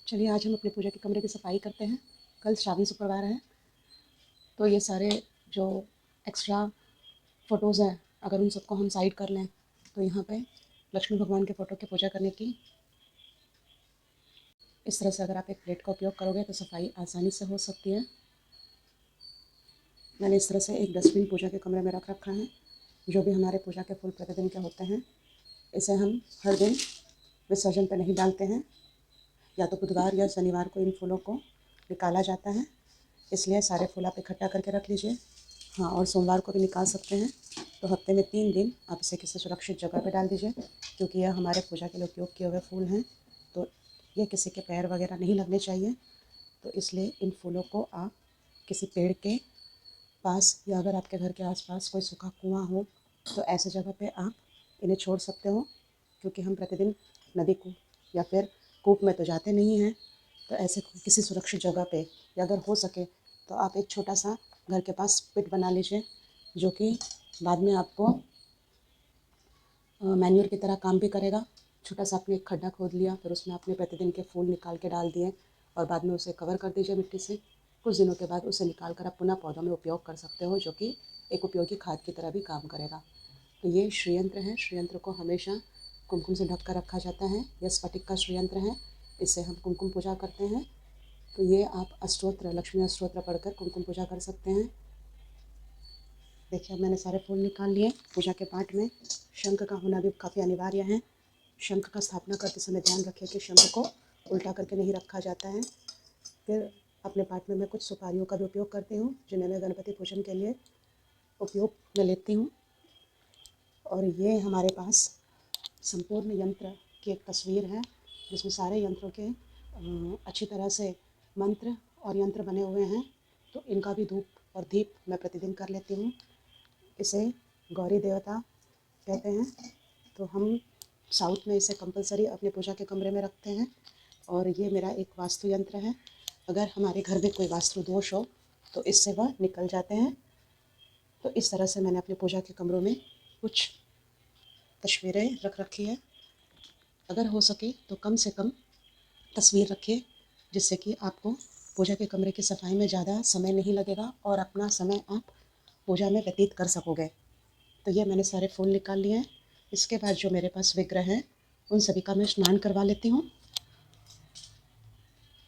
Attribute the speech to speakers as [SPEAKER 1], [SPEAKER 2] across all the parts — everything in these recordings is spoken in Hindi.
[SPEAKER 1] चलिए आज हम अपने पूजा के कमरे की सफाई करते हैं। कल श्रावण शुक्रवार है, तो ये सारे जो एक्स्ट्रा फ़ोटोज़ हैं, अगर उन सबको हम साइड कर लें तो यहाँ पे लक्ष्मी भगवान के फ़ोटो की पूजा करने की इस तरह से अगर आप एक प्लेट का उपयोग करोगे तो सफाई आसानी से हो सकती है। मैंने इस तरह से एक डस्टबिन पूजा के कमरे में रख रखा है। जो भी हमारे पूजा के फूल प्रतिदिन के होते हैं, इसे हम हर दिन विसर्जन पर नहीं डालते हैं। या तो बुधवार या शनिवार को इन फूलों को निकाला जाता है, इसलिए सारे फूल आप इकट्ठा करके रख लीजिए। हाँ, और सोमवार को भी निकाल सकते हैं। तो हफ्ते में 3 दिन आप इसे किसी सुरक्षित जगह पे डाल दीजिए, क्योंकि यह हमारे पूजा के लिए उपयोग किए हुए फूल हैं, तो ये किसी के पैर वगैरह नहीं लगने चाहिए। तो इसलिए इन फूलों को आप किसी पेड़ के पास या अगर आपके घर के आसपास कोई सूखा कुआं हो तो ऐसे जगह पे आप इन्हें छोड़ सकते हो, क्योंकि हम प्रतिदिन नदी को या फिर कूप में तो जाते नहीं हैं। तो ऐसे किसी सुरक्षित जगह पे, या अगर हो सके तो आप एक छोटा सा घर के पास पिट बना लीजिए, जो कि बाद में आपको मैन्योर की तरह काम भी करेगा। छोटा सा आपने एक खड्डा खोद लिया, फिर उसमें आपने प्रतिदिन के फूल निकाल के डाल दिए और बाद में उसे कवर कर दीजिए मिट्टी से। कुछ दिनों के बाद उसे निकाल कर आप पुनः पौधों में उपयोग कर सकते हो, जो कि एक उपयोगी खाद की तरह भी काम करेगा। तो ये श्रीयंत्र है। श्रीयंत्र को हमेशा कुमकुम से ढक कर रखा जाता है। यह स्फटिक का श्रीयंत्र है, इससे हम कुमकुम पूजा करते हैं। तो ये आप अष्टोत्र, लक्ष्मी अष्टोत्र पढ़कर कुमकुम पूजा कर सकते हैं। देखिए अब मैंने सारे फूल निकाल लिए। पूजा के पाठ में शंख का होना भी काफ़ी अनिवार्य है। शंख का स्थापना करते समय ध्यान रखिए कि शंख को उल्टा करके नहीं रखा जाता है। फिर अपने पाठ में मैं कुछ सुपारियों का भी उपयोग करती हूँ, जिन्हें मैं गणपति पूजन के लिए उपयोग में लेती हूँ। और ये हमारे पास संपूर्ण यंत्र की एक तस्वीर है, जिसमें सारे यंत्रों के अच्छी तरह से मंत्र और यंत्र बने हुए हैं। तो इनका भी धूप और दीप मैं प्रतिदिन कर लेती हूँ। इसे गौरी देवता कहते हैं। तो हम साउथ में इसे कंपलसरी अपने पूजा के कमरे में रखते हैं। और ये मेरा एक वास्तु यंत्र है। अगर हमारे घर में कोई वास्तु दोष हो तो इससे वह निकल जाते हैं। तो इस तरह से मैंने अपने पूजा के कमरों में कुछ तस्वीरें रख रखी है। अगर हो सके तो कम से कम तस्वीर रखिए, जिससे कि आपको पूजा के कमरे की सफाई में ज़्यादा समय नहीं लगेगा और अपना समय आप पूजा में व्यतीत कर सकोगे। तो ये मैंने सारे फूल निकाल लिए हैं। इसके बाद जो मेरे पास विग्रह हैं, उन सभी का मैं स्नान करवा लेती हूँ।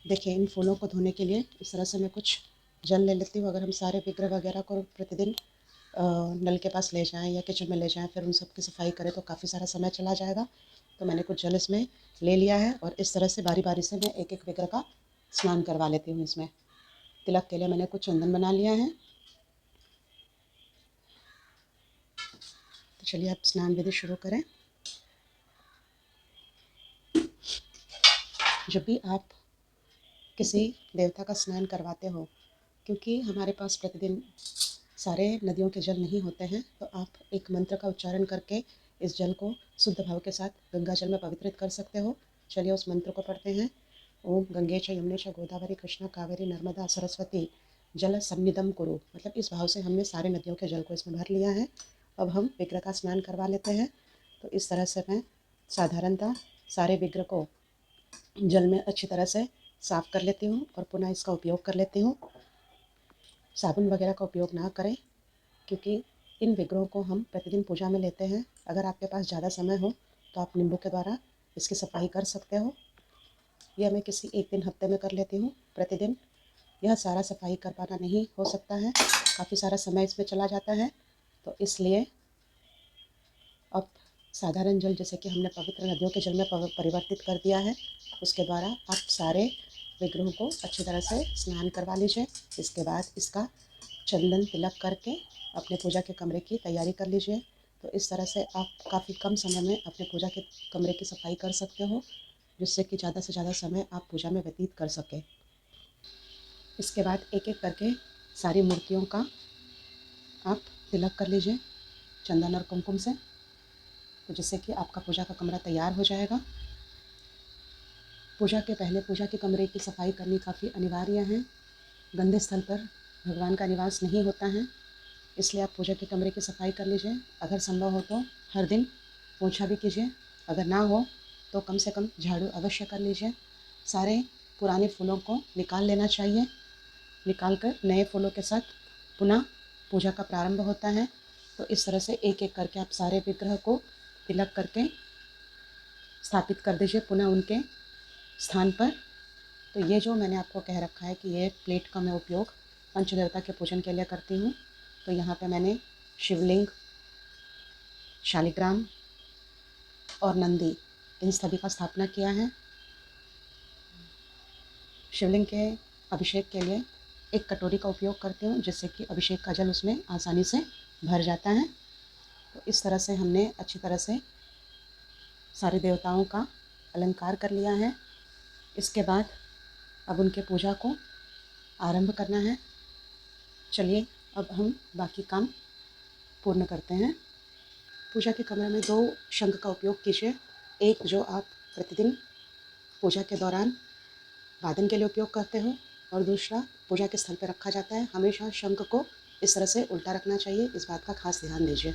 [SPEAKER 1] देखिए इन फूलों को धोने के लिए इस तरह से मैं कुछ जल ले लेती हूँ। अगर हम सारे विग्रह वगैरह को प्रतिदिन नल के पास ले जाएं या किचन में ले जाएं, फिर उन सब की सफाई करें तो काफ़ी सारा समय चला जाएगा। तो मैंने कुछ जल इसमें ले लिया है और इस तरह से बारी बारी से मैं एक एक विग्रह का स्नान करवा लेती हूँ। इसमें तिलक के लिए मैंने कुछ चंदन बना लिया है। तो चलिए आप स्नान विधि शुरू करें। जब भी आप किसी देवता का स्नान करवाते हो, क्योंकि हमारे पास प्रतिदिन सारे नदियों के जल नहीं होते हैं, तो आप एक मंत्र का उच्चारण करके इस जल को शुद्ध भाव के साथ गंगा जल में पवित्रित कर सकते हो। चलिए उस मंत्र को पढ़ते हैं। ओम गंगे च यमुने च गोदावरी कृष्णा कावेरी नर्मदा सरस्वती जल सन्निधम कुरु। मतलब इस भाव से हमने सारे नदियों के जल को इसमें भर लिया है। अब हम विग्रह का स्नान करवा लेते हैं। तो इस तरह से मैं साधारणतः सारे विग्रह को जल में अच्छी तरह से साफ़ कर लेती हूँ और पुनः इसका उपयोग कर लेती हूँ। साबुन वगैरह का उपयोग ना करें, क्योंकि इन विग्रहों को हम प्रतिदिन पूजा में लेते हैं। अगर आपके पास ज़्यादा समय हो तो आप नींबू के द्वारा इसकी सफाई कर सकते हो। यह मैं किसी एक दिन हफ्ते में कर लेती हूँ। प्रतिदिन यह सारा सफाई कर पाना नहीं हो सकता है, काफ़ी सारा समय इसमें चला जाता है। तो इसलिए अब साधारण जल, जैसे कि हमने पवित्र नदियों के जल में परिवर्तित कर दिया है, उसके द्वारा आप सारे विग्रहों को अच्छी तरह से स्नान करवा लीजिए। इसके बाद इसका चंदन तिलक करके अपने पूजा के कमरे की तैयारी कर लीजिए। तो इस तरह से आप काफ़ी कम समय में अपने पूजा के कमरे की सफाई कर सकते हो, जिससे कि ज़्यादा से ज़्यादा समय आप पूजा में व्यतीत कर सकें। इसके बाद एक एक करके सारी मूर्तियों का आप तिलक कर लीजिए चंदन और कुमकुम से, तो जिससे कि आपका पूजा का कमरा तैयार हो जाएगा। पूजा के पहले पूजा के कमरे की सफाई करनी काफ़ी अनिवार्य है। गंदे स्थल पर भगवान का निवास नहीं होता है, इसलिए आप पूजा के कमरे की सफाई कर लीजिए। अगर संभव हो तो हर दिन पोछा भी कीजिए। अगर ना हो तो कम से कम झाड़ू अवश्य कर लीजिए। सारे पुराने फूलों को निकाल लेना चाहिए। निकाल कर नए फूलों के साथ पुनः पूजा का प्रारंभ होता है। तो इस तरह से एक एक करके आप सारे विग्रह को तिलक करके स्थापित कर दीजिए पुनः उनके स्थान पर। तो ये जो मैंने आपको कह रखा है कि ये प्लेट का मैं उपयोग पंचदेवता के पूजन के लिए करती हूँ। तो यहाँ पे मैंने शिवलिंग, शालिग्राम और नंदी इन सभी का स्थापना किया है। शिवलिंग के अभिषेक के लिए एक कटोरी का उपयोग करती हूँ, जिससे कि अभिषेक का जल उसमें आसानी से भर जाता है। तो इस तरह से हमने अच्छी तरह से सारे देवताओं का अलंकार कर लिया है। इसके बाद अब उनके पूजा को आरंभ करना है। चलिए अब हम बाकी काम पूर्ण करते हैं। पूजा के कमरे में 2 शंख का उपयोग कीजिए। एक जो आप प्रतिदिन पूजा के दौरान वादन के लिए उपयोग करते हो, और दूसरा पूजा के स्थल पर रखा जाता है। हमेशा शंख को इस तरह से उल्टा रखना चाहिए, इस बात का खास ध्यान दीजिए।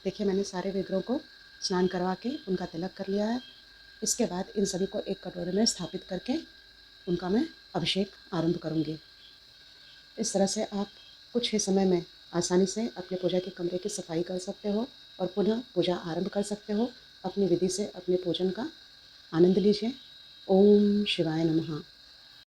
[SPEAKER 1] देखिए मैंने सारे विग्रहों को स्नान करवा के उनका तिलक कर लिया है। इसके बाद इन सभी को एक कटोरे में स्थापित करके उनका मैं अभिषेक आरंभ करूँगी। इस तरह से आप कुछ ही समय में आसानी से अपने पूजा के कमरे की सफाई कर सकते हो और पुनः पूजा आरंभ कर सकते हो। अपनी विधि से अपने पूजन का आनंद लीजिए। ओम शिवाय नमः।